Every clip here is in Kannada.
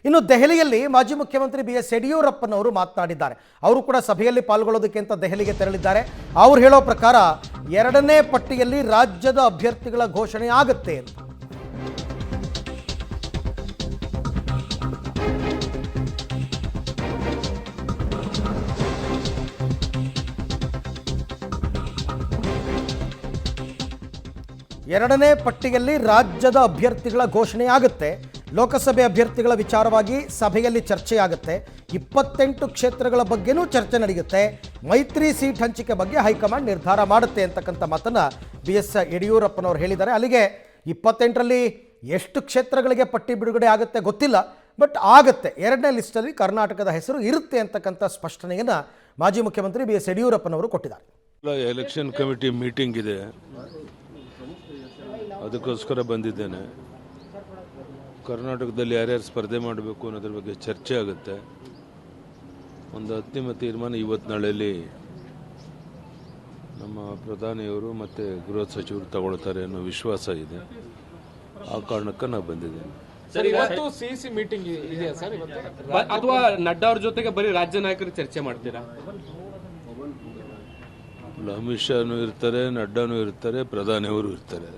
ಇನ್ನು ದೆಹಲಿಯಲ್ಲಿ ಮಾಜಿ ಮುಖ್ಯಮಂತ್ರಿ BS ಯಡಿಯೂರಪ್ಪನವರು ಮಾತನಾಡಿದ್ದಾರೆ. ಅವರು ಕೂಡ ಸಭೆಯಲ್ಲಿ ಪಾಲ್ಗೊಳ್ಳೋದಕ್ಕೆ ಅಂತ ದೆಹಲಿಗೆ ತೆರಳಿದ್ದಾರೆ. ಅವರು ಹೇಳೋ ಪ್ರಕಾರ ಎರಡನೇ ಪಟ್ಟಿಯಲ್ಲಿ ರಾಜ್ಯದ ಅಭ್ಯರ್ಥಿಗಳ ಘೋಷಣೆ ಆಗುತ್ತೆ ಅಂತ. ಎರಡನೇ ಪಟ್ಟಿಯಲ್ಲಿ ರಾಜ್ಯದ ಅಭ್ಯರ್ಥಿಗಳ ಘೋಷಣೆ ಆಗುತ್ತೆ. ಲೋಕಸಭೆ ಅಭ್ಯರ್ಥಿಗಳ ವಿಚಾರವಾಗಿ ಸಭೆಯಲ್ಲಿ ಚರ್ಚೆಯಾಗುತ್ತೆ. 28 ಕ್ಷೇತ್ರಗಳ ಬಗ್ಗೆನೂ ಚರ್ಚೆ ನಡೆಯುತ್ತೆ. ಮೈತ್ರಿ ಸೀಟ್ ಹಂಚಿಕೆ ಬಗ್ಗೆ ಹೈಕಮಾಂಡ್ ನಿರ್ಧಾರ ಮಾಡುತ್ತೆ ಅಂತಕ್ಕಂಥ ಮಾತನ್ನು BS ಯಡಿಯೂರಪ್ಪನವರು ಹೇಳಿದ್ದಾರೆ. ಅಲ್ಲಿಗೆ 28ರಲ್ಲಿ ಎಷ್ಟು ಕ್ಷೇತ್ರಗಳಿಗೆ ಪಟ್ಟಿ ಬಿಡುಗಡೆ ಆಗುತ್ತೆ ಗೊತ್ತಿಲ್ಲ, ಬಟ್ ಆಗುತ್ತೆ. ಎರಡನೇ ಲಿಸ್ಟಲ್ಲಿ ಕರ್ನಾಟಕದ ಹೆಸರು ಇರುತ್ತೆ ಅಂತಕ್ಕಂಥ ಸ್ಪಷ್ಟನೆಯನ್ನು ಮಾಜಿ ಮುಖ್ಯಮಂತ್ರಿ BS ಯಡಿಯೂರಪ್ಪನವರು ಕೊಟ್ಟಿದ್ದಾರೆ. ಎಲೆಕ್ಷನ್ ಕಮಿಟಿ ಮೀಟಿಂಗ್ ಇದೆ, ಅದಕ್ಕೋಸ್ಕರ ಬಂದಿದ್ದೇನೆ. ಕರ್ನಾಟಕದಲ್ಲಿ ಯಾರ್ಯಾರು ಸ್ಪರ್ಧೆ ಮಾಡಬೇಕು ಅನ್ನೋದ್ರ ಬಗ್ಗೆ ಚರ್ಚೆ ಆಗುತ್ತೆ. ಒಂದು ಅಂತಿಮ ತೀರ್ಮಾನ ಇವತ್ತು ನಾಳೆಯಲ್ಲಿ ನಮ್ಮ ಪ್ರಧಾನಿಯವರು ಮತ್ತು ಗೃಹ ಸಚಿವರು ತಗೊಳ್ತಾರೆ ಅನ್ನೋ ವಿಶ್ವಾಸ ಇದೆ. ಆ ಕಾರಣಕ್ಕೆ ನಾವು ಬಂದಿದ್ದೇನೆ. ಸರ್, ಇವತ್ತು ಸಿಸಿ ಮೀಟಿಂಗ್ ಇದೆಯಾ ಸರ್ ಅಥವಾ ನಡ್ಡಾ ಅವ್ರ ಜೊತೆಗೆ ಬರೀ ರಾಜ್ಯ ನಾಯಕರು ಚರ್ಚೆ ಮಾಡ್ತೀರಾ? ಅಮಿತ್ ಶಾನು ಇರ್ತಾರೆ, ನಡ್ಡಾನು ಇರ್ತಾರೆ, ಪ್ರಧಾನಿಯವರು ಇರ್ತಾರೆ.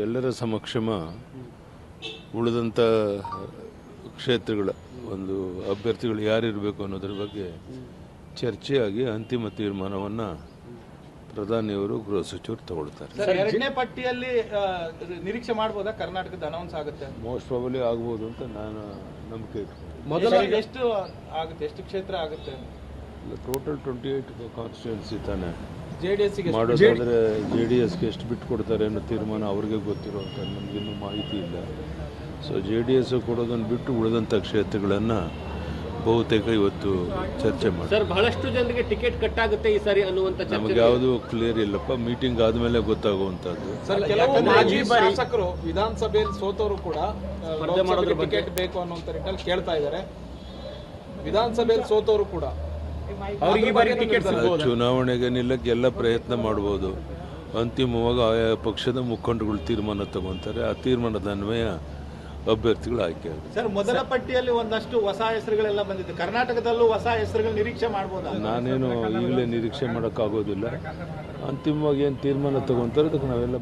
ಎಲ್ಲರ ಸಮಕ್ಷಮ ಉಳಿದಂಥ ಕ್ಷೇತ್ರಗಳ ಒಂದು ಅಭ್ಯರ್ಥಿಗಳು ಯಾರಿರಬೇಕು ಅನ್ನೋದ್ರ ಬಗ್ಗೆ ಚರ್ಚೆಯಾಗಿ ಅಂತಿಮ ತೀರ್ಮಾನವನ್ನು ಪ್ರಧಾನಿಯವರು ಗೃಹ ಸಚಿವರು ತಗೊಳ್ತಾರೆ. ಎರಡನೇ ಪಟ್ಟಿಯಲ್ಲಿ ನಿರೀಕ್ಷೆ ಮಾಡಬಹುದಾ ಕರ್ನಾಟಕದ ಅನೌನ್ಸ್ ಆಗುತ್ತೆ? ಮೋಸ್ಟ್ ಪ್ರಾಬಲಿ ಆಗ್ಬೋದು ಅಂತ ನಾನು ನಂಬಿಕೆ ಇಟ್ಕೊಂಡು. ಮೊದಲು ಎಷ್ಟು ಆಗುತ್ತೆ, ಎಷ್ಟು ಕ್ಷೇತ್ರ ಆಗುತ್ತೆ? ಟೋಟಲ್ 28 ಕಾನ್ಸ್ಟಿಟ್ಯೂನ್ಸಿ ತಾನೆ ಜೆಡಿಎಸ್ಗೆ ಮಾಡೋದಾದ್ರೆ JDSಗೆ ಎಷ್ಟು ಬಿಟ್ಟು ಕೊಡ್ತಾರೆ ಅನ್ನೋ ತೀರ್ಮಾನ ಅವ್ರಿಗೆ ಗೊತ್ತಿರೋಂಥ, ನಮಗಿನ್ನೂ ಮಾಹಿತಿ ಇಲ್ಲ. ಸೊ JDS ಕೊಡೋದನ್ನು ಬಿಟ್ಟು ಉಳಿದಂಥ ಕ್ಷೇತ್ರಗಳನ್ನು ಬಹುತೇಕ ಇವತ್ತು ಚರ್ಚೆ ಮಾಡಿ. ಸರ್, ಬಹಳಷ್ಟು ಜನರಿಗೆ ಟಿಕೆಟ್ ಕಟ್ ಆಗುತ್ತೆ ಈ ಸಾರಿ ಅನ್ನುವಂತ ನಮಗೆ ಯಾವುದು ಕ್ಲಿಯರ್ ಇಲ್ಲಪ್ಪ. ಮೀಟಿಂಗ್ ಆದಮೇಲೆ ಗೊತ್ತಾಗುವಂಥದ್ದು. ಸರ್, ಕೆಲವು ಮಾಜಿ ಶಾಸಕರು ವಿಧಾನಸಭೆಯಲ್ಲಿ ಸೋತವರು ಕೂಡ ಟಿಕೆಟ್ ಬೇಕು ಅನ್ನುವಂತ ನಿಟ್ಟಿನಲ್ಲಿ ಕೇಳ್ತಾ ಇದ್ದಾರೆ. ವಿಧಾನಸಭೆಯಲ್ಲಿ ಸೋತವರು ಕೂಡ ಚುನಾವಣೆಗೆ ನಿಲ್ಲಕ್ಕೆ ಎಲ್ಲ ಪ್ರಯತ್ನ ಮಾಡ್ಬೋದು. ಅಂತಿಮವಾಗಿ ಆಯಾ ಪಕ್ಷದ ಮುಖಂಡಗಳು ತೀರ್ಮಾನ ತಗೊಂತಾರೆ. ಆ ತೀರ್ಮಾನದ ಅನ್ವಯ ಅಭ್ಯರ್ಥಿಗಳು ಆಯ್ಕೆ ಆಗುತ್ತೆ. ಸರ್, ಮೊದಲ ಪಟ್ಟಿಯಲ್ಲಿ ಒಂದಷ್ಟು ಹೊಸ ಹೆಸರುಗಳೆಲ್ಲ ಬಂದಿದೆ. ಕರ್ನಾಟಕದಲ್ಲೂ ಹೊಸ ಹೆಸರುಗಳು ನಿರೀಕ್ಷೆ ಮಾಡಬಹುದಾ? ನಾನೇನು ಈಗಲೇ ನಿರೀಕ್ಷೆ ಮಾಡೋಕ್ಕಾಗೋದಿಲ್ಲ. ಅಂತಿಮವಾಗಿ ಏನು ತೀರ್ಮಾನ ತಗೊಂತಾರೆ ಅದಕ್ಕೆ ನಾವೆಲ್ಲ